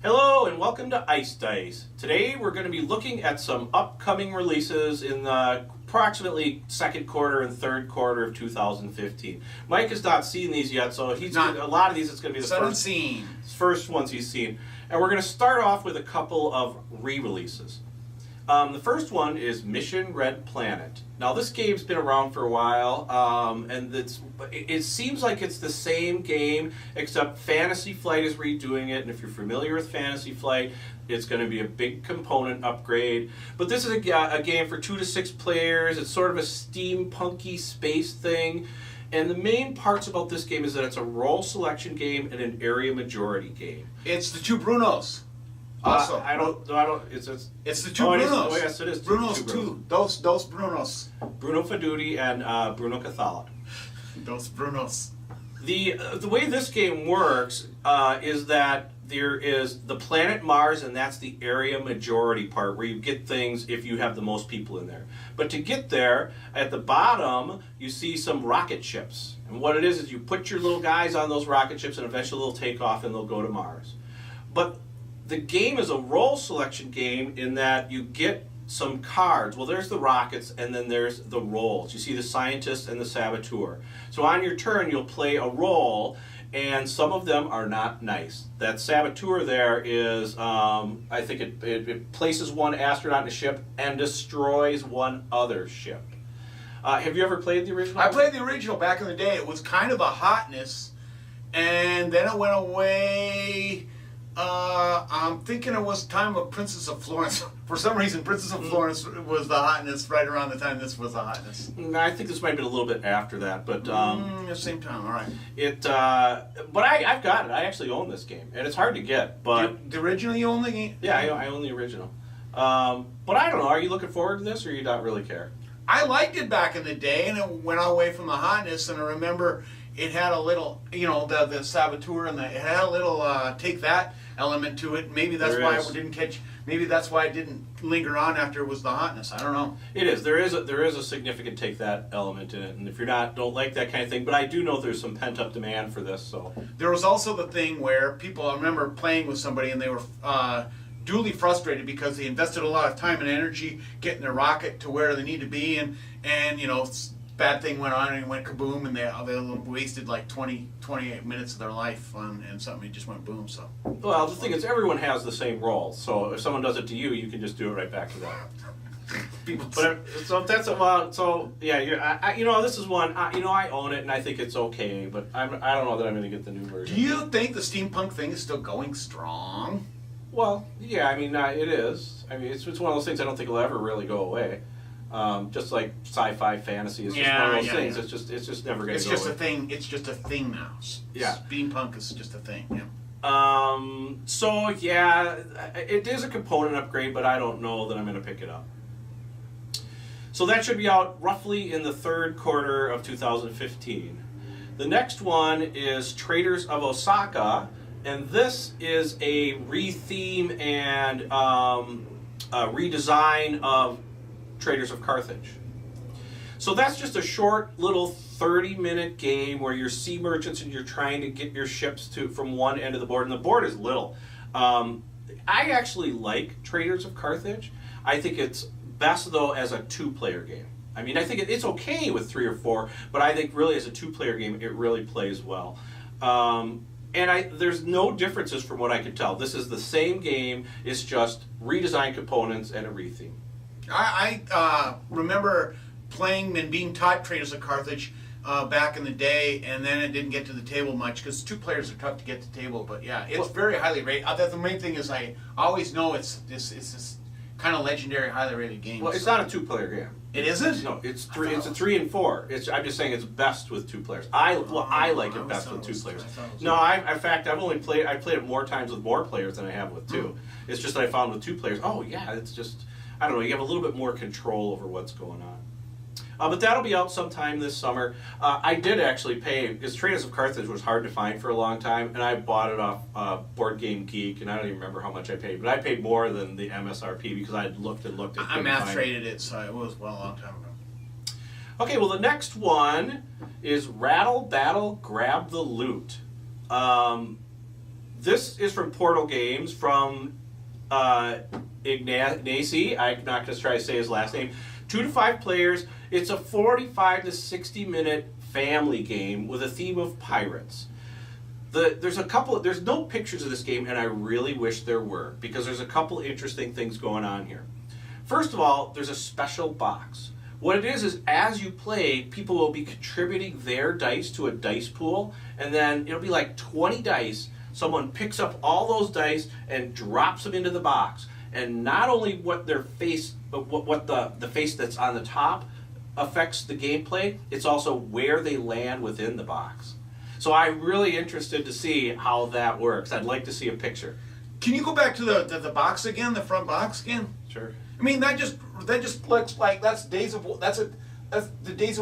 Hello and welcome to Ice Dice. Today we're going to be looking at some upcoming releases in the approximately second quarter and third quarter of 2015. Mike has not seen these yet, so a lot of these it's going to be the first ones he's seen. And we're going to start off with a couple of re-releases. The first one is Mission Red Planet. Now this game's been around for a while, and it seems like it's the same game, except Fantasy Flight is redoing it, and if you're familiar with Fantasy Flight, it's going to be a big component upgrade. But this is a game for 2 to 6 players. It's sort of a steampunky space thing. And the main parts about this game is that it's a role selection game and an area majority game. It's the two Brunos. Also, it's the two Brunos. Yes, it is. Brunos too. Those Brunos. Bruno Faduti and Bruno Cathala. Those Brunos. The way this game works is that there is the planet Mars, and that's the area majority part where you get things if you have the most people in there. But to get there, at the bottom, you see some rocket ships. And what it is you put your little guys on those rocket ships, and eventually they'll take off and they'll go to Mars. But the game is a role selection game in that you get some cards. Well, there's the rockets, and then there's the roles. You see the scientist and the saboteur. So on your turn, you'll play a role, and some of them are not nice. That saboteur there is, I think it places one astronaut in a ship and destroys one other ship. Have you ever played the original? I played the original back in the day. It was kind of a hotness, and then it went away. I'm thinking it was time of Princess of Florence. For some reason, Princess of Florence was the hotness right around the time this was the hotness. I think this might have been a little bit after that, but the same time. All right. But I've got it. I actually own this game, and it's hard to get. But the original you own the game? Yeah, I own the original. But I don't know. Are you looking forward to this, or you don't really care? I liked it back in the day, and it went away from the hotness. And I remember it had a little, the saboteur, and it had a little take that element to it. Maybe that's why it didn't catch. Maybe that's why it didn't linger on after it was the hotness. I don't know. It is. There is a significant take that element in it, and if you're don't like that kind of thing, but I do know there's some pent up demand for this. So there was also the thing where people. I remember playing with somebody, and they were duly frustrated because they invested a lot of time and energy getting their rocket to where they need to be, and bad thing went on and it went kaboom, and they wasted like 28 minutes of their life on and something. It just went boom. So well, the thing is, everyone has the same role. So if someone does it to you, you can just do it right back to them. This is one. I own it and I think it's okay, but I don't know that I'm going to get the new version. Do you think the steampunk thing is still going strong? Well, yeah. I mean, it is. I mean, it's one of those things I don't think will ever really go away. Just like sci-fi fantasy is just one of those things. Yeah. It's just never going to go away. It's just a thing. It's just a thing now. Yeah. Steampunk is just a thing. Yeah. It is a component upgrade, but I don't know that I'm going to pick it up. So that should be out roughly in the third quarter of 2015. The next one is Traders of Osaka, and this is a re-theme and a redesign of Traders of Carthage. So that's just a short little 30-minute game where you're sea merchants and you're trying to get your ships from one end of the board, and the board is little. I actually like Traders of Carthage. I think it's best, though, as a 2-player game. I mean, I think it's okay with 3 or 4, but I think really as a 2-player game, it really plays well. There's no differences from what I could tell. This is the same game. It's just redesigned components and a retheme. I remember playing and being taught Traders of Carthage back in the day, and then it didn't get to the table much because 2 players are tough to get to the table. But yeah, it's very highly rated. The main thing is I always know it's this kind of legendary, highly rated game. Well, it's not a 2-player game. It isn't? No, it's 3. It's a 3 and 4. I'm just saying it's best with 2 players. I like it best with 2 players. No, in fact, I played it more times with more players than I have with 2. It's just that I found with 2 players. Oh yeah, it's just. I don't know, you have a little bit more control over what's going on. But that'll be out sometime this summer. I did actually pay, because Traders of Carthage was hard to find for a long time, and I bought it off Board Game Geek, and I don't even remember how much I paid, but I paid more than the MSRP because I had looked and looked. I math traded it, so it was a long time ago. Okay, well the next one is Rattle Battle, Grab the Loot. This is from Portal Games, from Ignacy. I'm not going to try to say his last name. 2 to 5 players. It's a 45 to 60 minute family game with a theme of pirates. There's no pictures of this game, and I really wish there were, because there's a couple interesting things going on here. First of all, there's a special box. What it is as you play, people will be contributing their dice to a dice pool, and then it'll be like 20 dice. Someone picks up all those dice and drops them into the box. And not only what their face, but what the face that's on the top affects the gameplay, it's also where they land within the box. So I'm really interested to see how that works. I'd like to see a picture. Can you go back to the box again, the front box again? Sure. I mean, that just looks like that's the Days of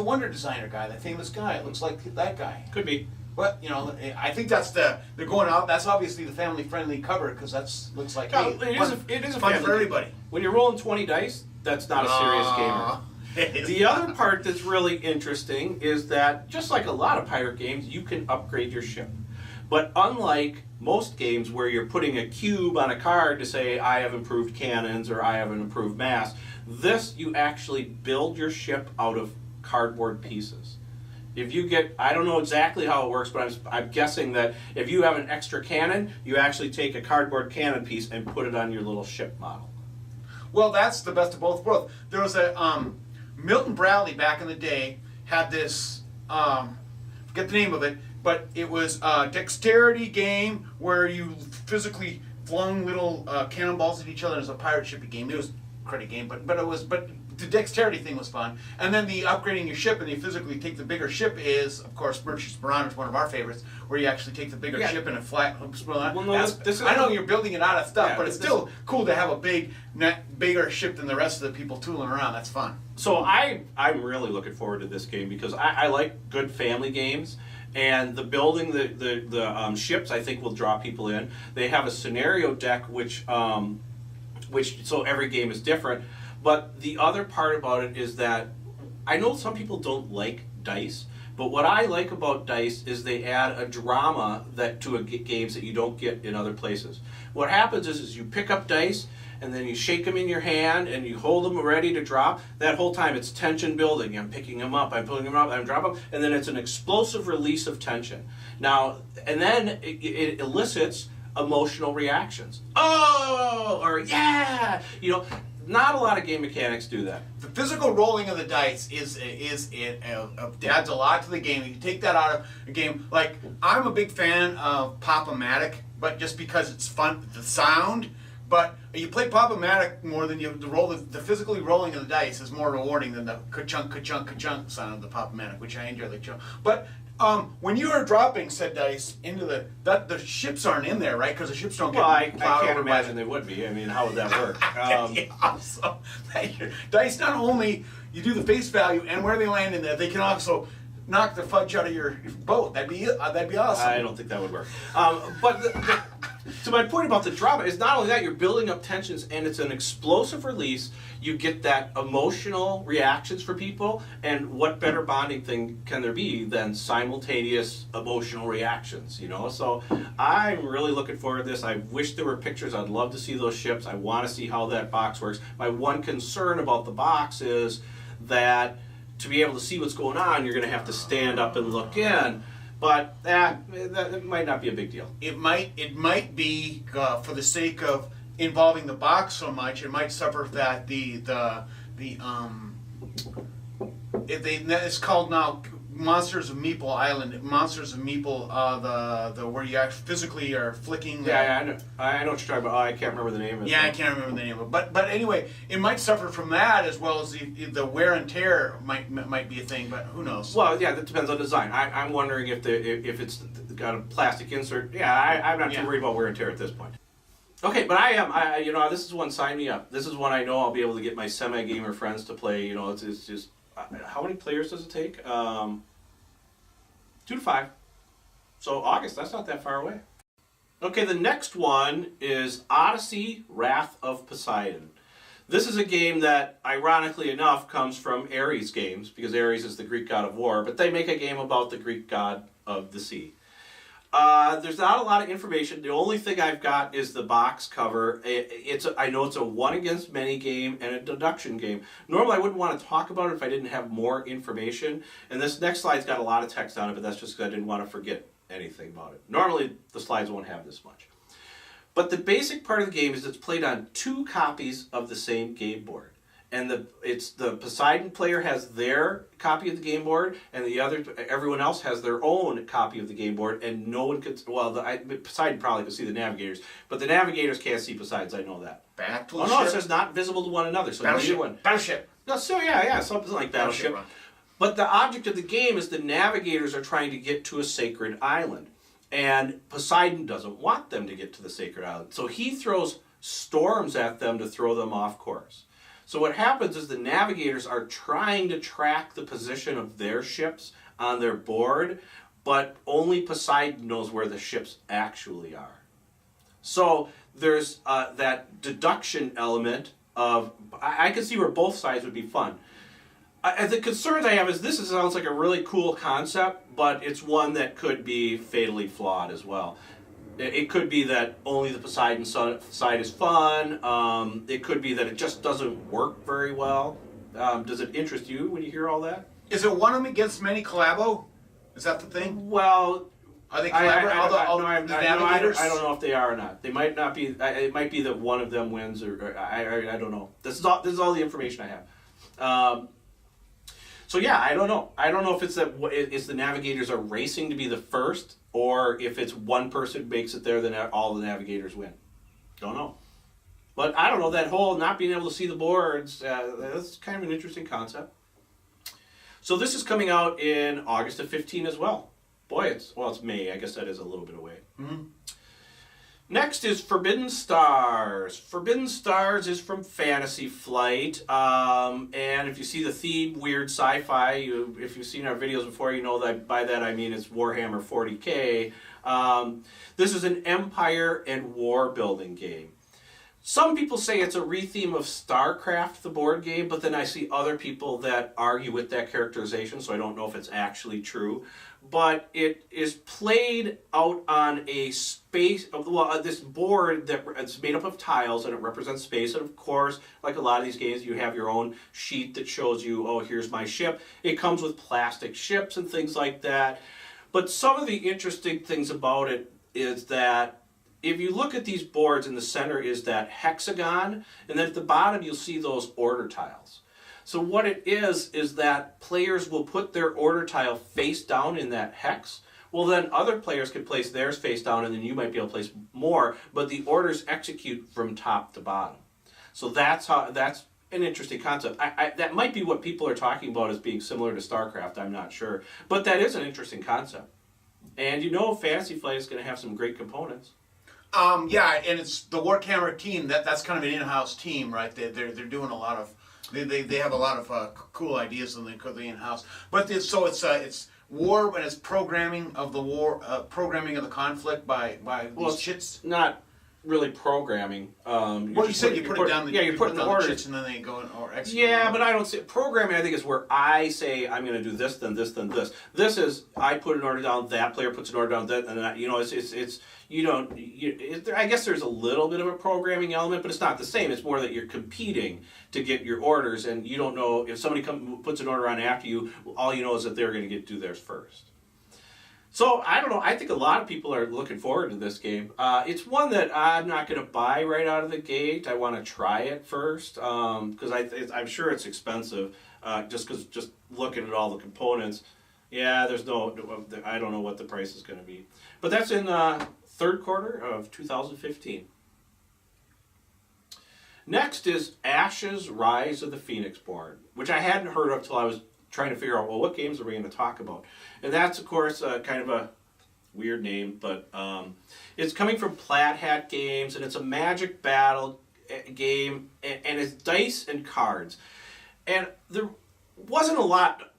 Wonder designer guy, that famous guy. It looks like that guy. Could be. But I think that's they're going out. That's obviously the family-friendly cover, because looks like it is a fun family for everybody. When you're rolling 20 dice, that's not a serious gamer. The other part that's really interesting is that, just like a lot of pirate games, you can upgrade your ship. But unlike most games where you're putting a cube on a card to say, I have improved cannons or I have an improved mast, this, you actually build your ship out of cardboard pieces. If you get, I don't know exactly how it works, but I'm guessing that if you have an extra cannon, you actually take a cardboard cannon piece and put it on your little ship model. Well, that's the best of both worlds. There was a Milton Bradley back in the day had this, forget the name of it, but it was a dexterity game where you physically flung little cannonballs at each other. It was a pirate shipping game. It was a credit game, but the dexterity thing was fun. And then the upgrading your ship and you physically take the bigger ship is, of course, Merchant's Marauder is one of our favorites, where you actually take the bigger ship and a flat. Well, no, I know you're building it out of stuff, but it's still cool to have a bigger ship than the rest of the people tooling around. That's fun. So I'm really looking forward to this game, because I like good family games. And the building the ships, I think, will draw people in. They have a scenario deck, which so every game is different. But the other part about it is that I know some people don't like dice, but what I like about dice is they add a drama to games that you don't get in other places. What happens is you pick up dice, and then you shake them in your hand, and you hold them ready to drop. That whole time it's tension building. I'm picking them up, I'm pulling them up, I'm dropping them, and then it's an explosive release of tension. Now, and then it elicits emotional reactions. Oh, or yeah, Not a lot of game mechanics do that. The physical rolling of the dice adds a lot to the game. You take that out of a game. Like, I'm a big fan of Pop-O-Matic, but just because it's fun, the sound. But you play Pop-O-Matic more than the physically rolling of the dice is more rewarding than the ka-chunk, ka-chunk, ka-chunk sound of the Pop-O-Matic, which I enjoy. But when you are dropping said dice into the ships aren't in there, right? Because the ships don't get I can't imagine they would be. I mean, how would that work? So dice, not only you do the face value and where they land in there, they can also knock the fudge out of your boat. That'd be awesome. I don't think that would work. So my point about the drama is not only that, you're building up tensions, and it's an explosive release. You get that emotional reactions for people, and what better bonding thing can there be than simultaneous emotional reactions, So I'm really looking forward to this. I wish there were pictures. I'd love to see those ships. I want to see how that box works. My one concern about the box is that to be able to see what's going on, you're going to have to stand up and look in. But that might not be a big deal. It might be for the sake of involving the box so much. It might suffer that it's called now Monsters of Meeple Island. Monsters of Meeple, the where you actually physically are flicking. Yeah, I know what you're talking about. I can't remember the name of it. Yeah, I can't remember the name of it. But anyway, it might suffer from that as well as the wear and tear might be a thing. But who knows? Well, yeah, that depends on design. I'm wondering if it's got a plastic insert. Yeah, I'm not too worried about wear and tear at this point. Okay, but I am. This is one. Sign me up. This is one I know I'll be able to get my semi-gamer friends to play. It's just how many players does it take? 2 to 5. So August, that's not that far away. Okay, the next one is Odyssey, Wrath of Poseidon. This is a game that, ironically enough, comes from Ares games, because Ares is the Greek god of war, but they make a game about the Greek god of the sea. There's not a lot of information. The only thing I've got is the box cover. I know it's a one against many game and a deduction game. Normally I wouldn't want to talk about it if I didn't have more information. And this next slide's got a lot of text on it, but that's just because I didn't want to forget anything about it. Normally the slides won't have this much. But the basic part of the game is it's played on 2 copies of the same game board. And the Poseidon player has their copy of the game board, and everyone else has their own copy of the game board, and no one could. Well, Poseidon probably could see the navigators, but the navigators can't see Poseidon's. I know that. Battleship. Oh no, it says not visible to one another. So Battleship. neither one. Battleship. No, so yeah, something like Battleship. But the object of the game is the navigators are trying to get to a sacred island, and Poseidon doesn't want them to get to the sacred island, so he throws storms at them to throw them off course. So what happens is the navigators are trying to track the position of their ships on their board, but only Poseidon knows where the ships actually are. So there's that deduction element of, I can see where both sides would be fun. The concerns I have is this sounds like a really cool concept, but it's one that could be fatally flawed as well. It could be that only the Poseidon side is fun. It could be that it just doesn't work very well. Does it interest you when you hear all that? Is it one of them against many collabo? Is that the thing? Well, are they collaborating? I don't know if they are or not. They might not be. It might be that one of them wins, or I don't know. This is all the information I have. So yeah, I don't know. I don't know if it's that it's the navigators are racing to be the first, or if it's one person makes it there, then all the navigators win. Don't know. But I don't know, that whole not being able to see the boards, that's kind of an interesting concept. So this is coming out in August of 15 as well. Boy, it's May. I guess that is a little bit away. Mm-hmm. Next is Forbidden Stars. Forbidden Stars is from Fantasy Flight. And if you see the theme, weird sci-fi, if you've seen our videos before, you know that by that I mean it's Warhammer 40K. This is an empire and war building game. Some people say it's a retheme of StarCraft, the board game, but then I see other people that argue with that characterization, so I don't know if it's actually true. But it is played out on a space, this board that's made up of tiles, and it represents space. And of course, like a lot of these games, you have your own sheet that shows you, oh, here's my ship. It comes with plastic ships and things like that. But some of the interesting things about it is that if you look at these boards, in the center is that hexagon, and then at the bottom you'll see those order tiles. So what it is that players will put their order tile face down in that hex. Well, then other players can place theirs face down, and then you might be able to place more, but the orders execute from top to bottom. So that's an interesting concept. That might be what people are talking about as being similar to StarCraft, I'm not sure. But that is an interesting concept. And you know Fantasy Flight is going to have some great components. Yeah, and it's the Warhammer team. That's kind of an in-house team, right? They're doing a lot of they have a lot of cool ideas in the in-house. But it's war, but it's programming of the war, programming of the conflict by these chits. Not really programming. You said you put it down. Yeah, you put it in the order, and then they go or execute. Yeah, but I don't see programming. I think is where I say I'm going to do this, then this, then this. This is I put an order down. That player puts an order down. That, and that. You know, it's you don't. I guess there's a little bit of a programming element, but it's not the same. It's more that you're competing to get your orders, and you don't know if somebody puts an order on after you. All you know is that they're going to do theirs first. So, I don't know, I think a lot of people are looking forward to this game. It's one that I'm not going to buy right out of the gate. I want to try it first, because I'm sure it's expensive, just looking at all the components. Yeah, I don't know what the price is going to be. But that's in third quarter of 2015. Next is Ashes, Rise of the Phoenixborn, which I hadn't heard of till I was trying to figure out, well, what games are we going to talk about? And that's, of course, kind of a weird name, but it's coming from Plaid Hat Games, and it's a Magic Battle game, and it's dice and cards. And there wasn't a lot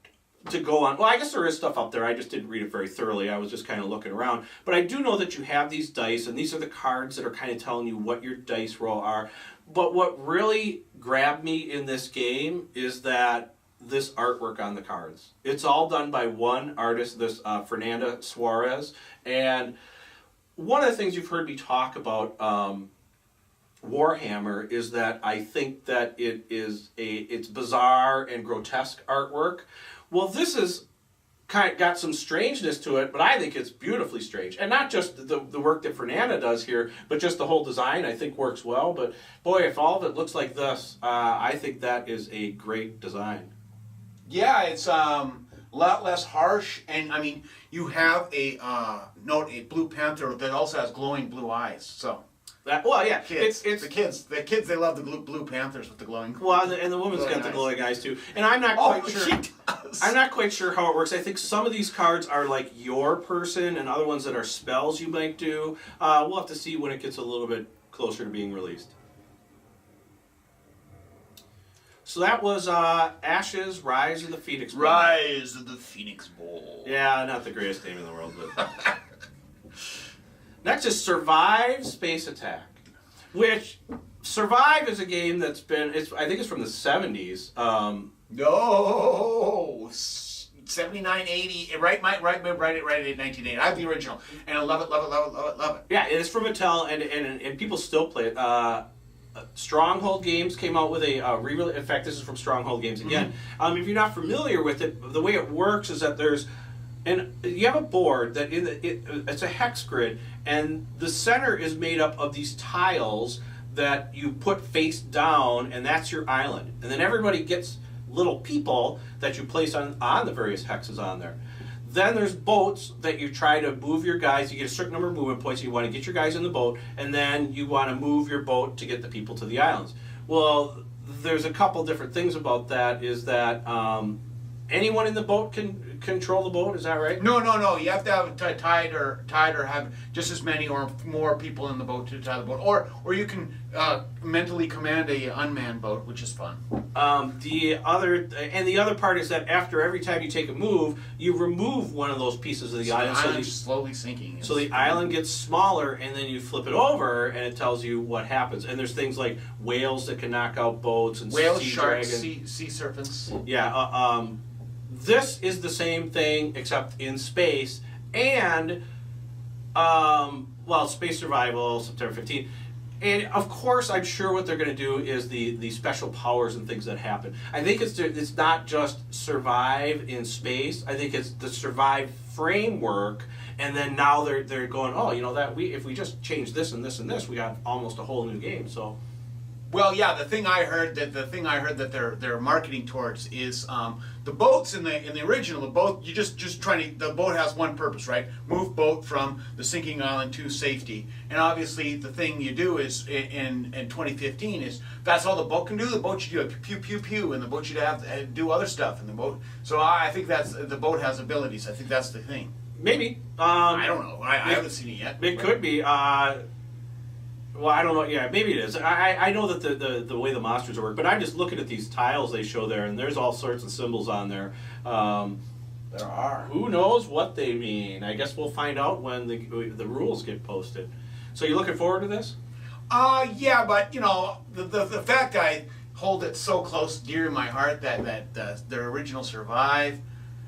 to go on. Well, I guess there is stuff up there. I just didn't read it very thoroughly. I was just kind of looking around. But I do know that you have these dice, and these are the cards that are kind of telling you what your dice roll are. But what really grabbed me in this game is that this artwork on the cards. It's all done by one artist, this Fernanda Suarez. And one of the things you've heard me talk about Warhammer is that I think that it's bizarre and grotesque artwork. Well, this is kind of got some strangeness to it, but I think it's beautifully strange. And not just the work that Fernanda does here, but just the whole design I think works well. But boy, if all of it looks like this, I think that is a great design. Yeah, it's a lot less harsh, and I mean, you have a Blue Panther that also has glowing blue eyes. So Well, yeah, it's the kids. The kids, they love the Blue Panthers with the glowing. Well, and the woman's got the glowing eyes too. And I'm not quite sure. She does. I'm not quite sure how it works. I think some of these cards are like your person, and other ones that are spells you might do. We'll have to see when it gets a little bit closer to being released. So that was Ashes, Rise of the Phoenix Bowl. Rise of the Phoenix Bowl. Yeah, not the greatest name in the world, but. Next is Survive Space Attack, which Survive is a game that's been, I think it's from the 70s. No, 79, 80, right at 1980. I have the original, and I love it. Yeah, it's from Mattel, and people still play it. Stronghold Games came out with a re-release. In fact, this is from Stronghold Games again. Mm-hmm. If you're not familiar with it, the way it works is that and you have a board that it's a hex grid, and the center is made up of these tiles that you put face down, and that's your island. And then everybody gets little people that you place on the various hexes on there. Then there's boats that you try to move your guys. You get a certain number of movement points. You want to get your guys in the boat, and then you want to move your boat to get the people to the islands. Well, there's a couple different things about that. Is that anyone in the boat can control the boat? Is that right? No. You have to have tied or have just as many or more people in the boat to tie the boat, or you can mentally command a unmanned boat, which is fun. The other part is that after every time you take a move, you remove one of those pieces of the island. The island's slowly sinking. So the island gets smaller, and then you flip it over, and it tells you what happens. And there's things like whales that can knock out boats, and whales, sea sharks, dragons. sea serpents. Yeah. This is the same thing except in space, and space survival, September 15th. And of course, I'm sure what they're going to do is the special powers and things that happen. I think it's not just survive in space. I think it's the survive framework, and then now they're going, if we just change this and this and this, we got almost a whole new game. So. Well, yeah, the thing I heard that they're marketing towards is the boats in the original. The boat the boat has one purpose, right? Move boat from the sinking island to safety. And obviously, the thing you do is in 2015 is that's all the boat can do. The boat should do pew pew pew, and the boat should have do other stuff in the boat. So I think the boat has abilities. I think that's the thing. Maybe. I don't know. I haven't seen it yet. It could be. Well, I don't know. Yeah, maybe it is. I know that the way the monsters work, but I'm just looking at these tiles they show there, and there's all sorts of symbols on there. There are. Who knows what they mean? I guess we'll find out when the rules get posted. So you looking forward to this? Yeah, but the fact I hold it so close, dear in my heart that their original Survive,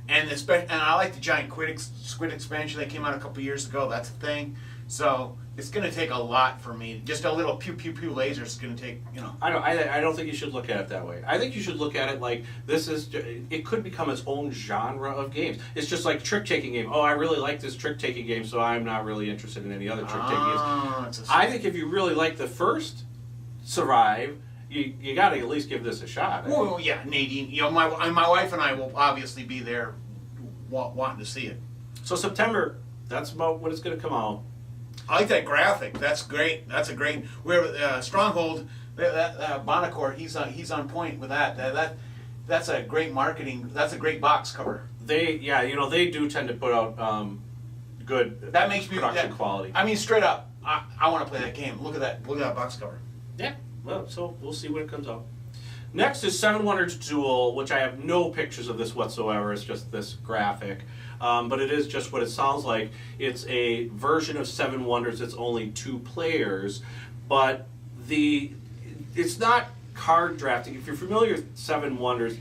and I like the giant squid expansion that came out a couple years ago. That's a thing. So it's going to take a lot for me. Just a little pew pew pew laser is going to take, I don't think you should look at it that way. I think you should look at it like it could become its own genre of games. It's just like trick-taking game. Oh, I really like this trick-taking game, so I'm not really interested in any other trick-taking games. I think if you really like the first Survive, you got to at least give this a shot. Well, yeah, Nadine. My wife and I will obviously be there wanting to see it. So September, that's about when it's going to come out. I like that graphic. That's great. That's a great. Stronghold, that Bonacore, he's on point with that. That's a great marketing. That's a great box cover. They do tend to put out good. That makes me production quality. I mean, straight up, I want to play that game. Look at that box cover. Yeah. Well, so we'll see when it comes out. Next is Seven Wonders Duel, which I have no pictures of this whatsoever. It's just this graphic. But it is just what it sounds like. It's a version of Seven Wonders. It's only 2 players, but it's not card drafting. If you're familiar with Seven Wonders,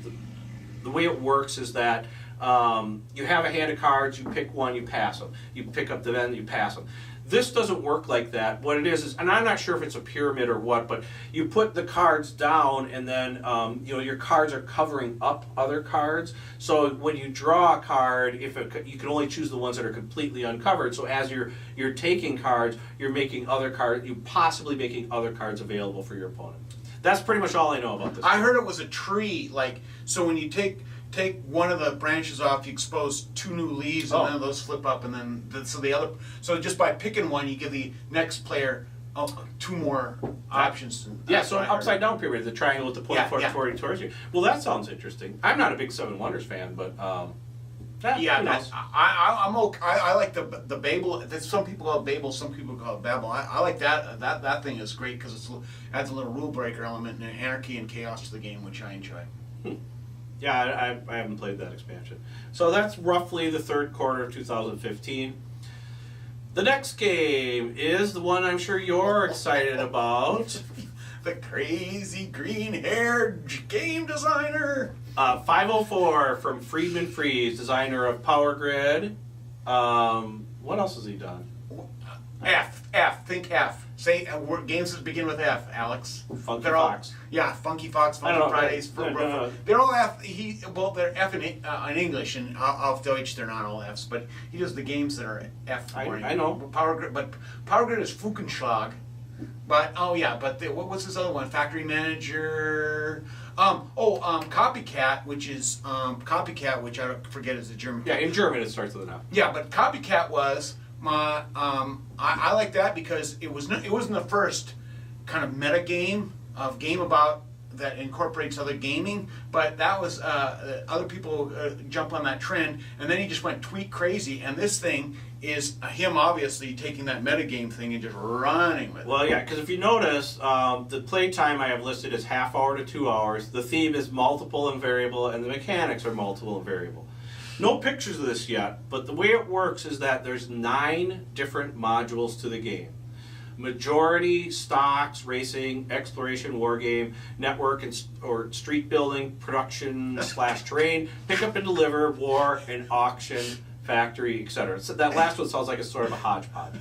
The way it works is that you have a hand of cards, you pick one, you pass them. You pick up the end, you pass them. This doesn't work like that. What it is, and I'm not sure if it's a pyramid or what, but you put the cards down, and then your cards are covering up other cards. So when you draw a card, you can only choose the ones that are completely uncovered. So as you're taking cards, you're possibly making other cards available for your opponent. That's pretty much all I know about this. I heard it was a tree, so when you take one of the branches off, you expose 2 new leaves, and then those flip up, and then so just by picking one, you give the next player 2 more options. So an upside down pyramid, the triangle with the point pointing towards you. Well, that sounds interesting. I'm not a big Seven Wonders fan, but nice. I'm okay. I like the Babel. Some people call it Babel, some people call it Babel. I like that. That thing is great because it adds a little rule breaker element and anarchy and chaos to the game, which I enjoy. Yeah, I haven't played that expansion. So that's roughly the third quarter of 2015. The next game is the one I'm sure you're excited about. The crazy green-haired game designer. 504 from Friedman Freeze, designer of Power Grid. What else has he done? Think F. Say games that begin with F, Alex. Funky Fox. Funky Fox, Funky Fridays. They're all F. They're F in English, and auf Deutsch they're not all Fs. But he does the games that are F. I know. Power Grid is Fukenschlag. But what was his other one? Factory Manager. Copycat, which is which I forget is the German. Yeah, in German it starts with an F. Yeah, but Copycat was. I like that because it wasn't the first kind of meta game about that incorporates other gaming, but that was other people jump on that trend, and then he just went tweet crazy, and this thing is him obviously taking that metagame thing and just running with it. Well, yeah, because if you notice, the play time I have listed is half hour to 2 hours. The theme is multiple and variable, and the mechanics are multiple and variable. No pictures of this yet, but the way it works is that there's 9 different modules to the game. Majority, stocks, racing, exploration, wargame, network or street building, production / terrain, pick up and deliver, war, and auction, factory, etc. So that last one sounds like a sort of a hodgepodge.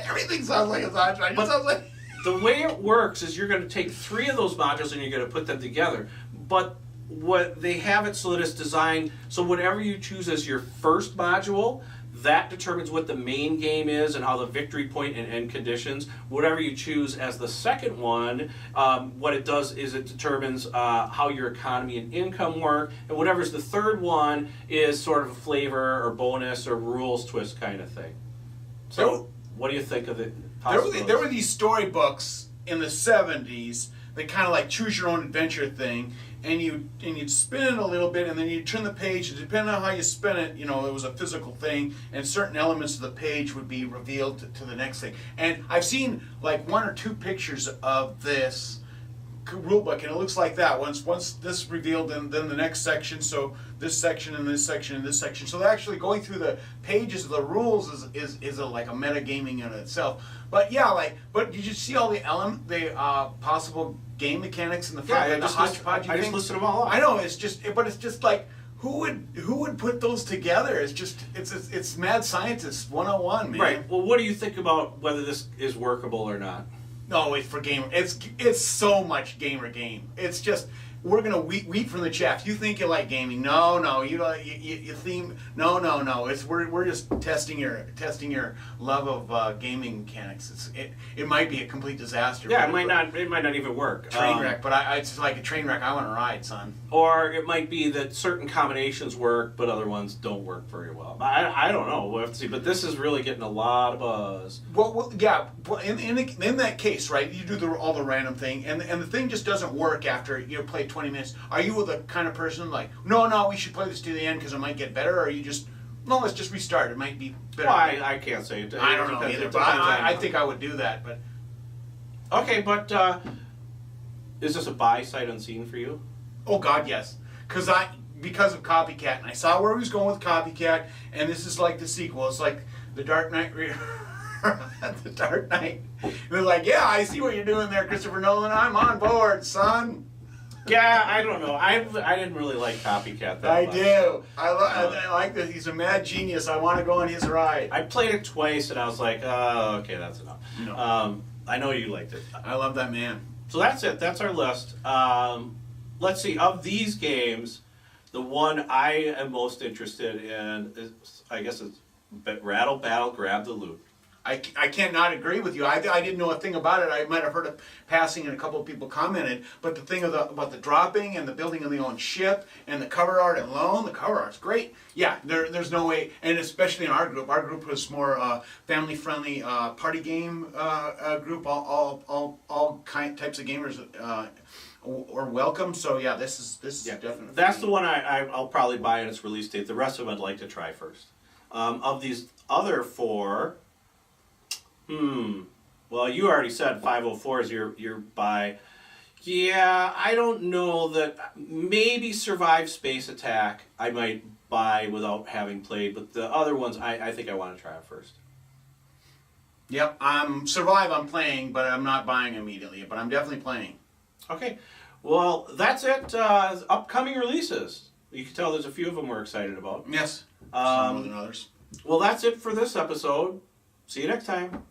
Everything sounds like a hodgepodge. It sounds like... The way it works is you're going to take 3 of those modules and you're going to put them together. But what they have it so that it's designed so whatever you choose as your first module, that determines what the main game is and how the victory point and end conditions. Whatever you choose as the second one, what it does is it determines how your economy and income work, and whatever's the third one is sort of a flavor or bonus or rules twist kind of thing. So what do you think of it? There were these storybooks in the 70s that kind of like choose your own adventure thing, and you'd spin it a little bit, and then you'd turn the page, and depending on how you spin it, it was a physical thing, and certain elements of the page would be revealed to the next thing. And I've seen like 1 or 2 pictures of this rulebook, and it looks like that. Once this revealed, and then the next section, so this section and this section and this section. So actually going through the pages of the rules is like a metagaming in itself. But yeah, but did you see all the possible game mechanics in the front? Yeah, I just listed them all up. I know, it's just like who would put those together? It's mad scientist 101, man. Right. Well, what do you think about whether this is workable or not? No, it's for gamer. It's so much gamer game. It's just we're gonna weep from the chaff. You think you like gaming? No, you don't. You theme? No. We're just testing your love of gaming mechanics. It might be a complete disaster. Yeah, it might not even work. Train wreck, but it's like a train wreck. I want to ride, son. Or it might be that certain combinations work, but other ones don't work very well. I don't know. We'll have to see. But this is really getting a lot of buzz. Well yeah. In that case, right? You do all the random thing, and the thing just doesn't work after you play 20 minutes. Are you the kind of person like, no, we should play this to the end because it might get better, or are you just, no, let's just restart, it might be better? Well, I can't say it. I don't know either, but I think I would do that. But okay, but is this a buy sight unseen for you? Oh God, yes, because of Copycat, and I saw where he was going with Copycat, and this is like the sequel. It's like the Dark Knight. The Dark Knight. They're like, yeah, I see what you're doing there, Christopher Nolan. I'm on board, son. Yeah, I don't know. I didn't really like Copycat that I much. do. I like that. He's a mad genius. I want to go on his ride. I played it twice, and I was like, oh, okay, that's enough. No. I know you liked it. I love that man. So that's it. That's our list. Let's see. Of these games, the one I am most interested in is, I guess it's Rattle Battle, Grab the Loot. I cannot agree with you. I didn't know a thing about it. I might have heard it passing and a couple of people commented. But the thing about the dropping and the building of the own ship and the cover art alone, the cover art's great. Yeah, there's no way, and especially in our group. Our group was more family-friendly party game group. All types of gamers are welcome. So yeah, this is definitely. That's the one I'll probably buy at its release date. The rest of them I'd like to try first. Of these other four. Well, you already said 504 is your buy. Yeah, I don't know that. Maybe Survive Space Attack I might buy without having played, but the other ones I think I want to try it first. Yep, Survive I'm playing, but I'm not buying immediately. But I'm definitely playing. Okay, well that's it. Upcoming releases. You can tell there's a few of them we're excited about. Yes, some more than others. Well, that's it for this episode. See you next time.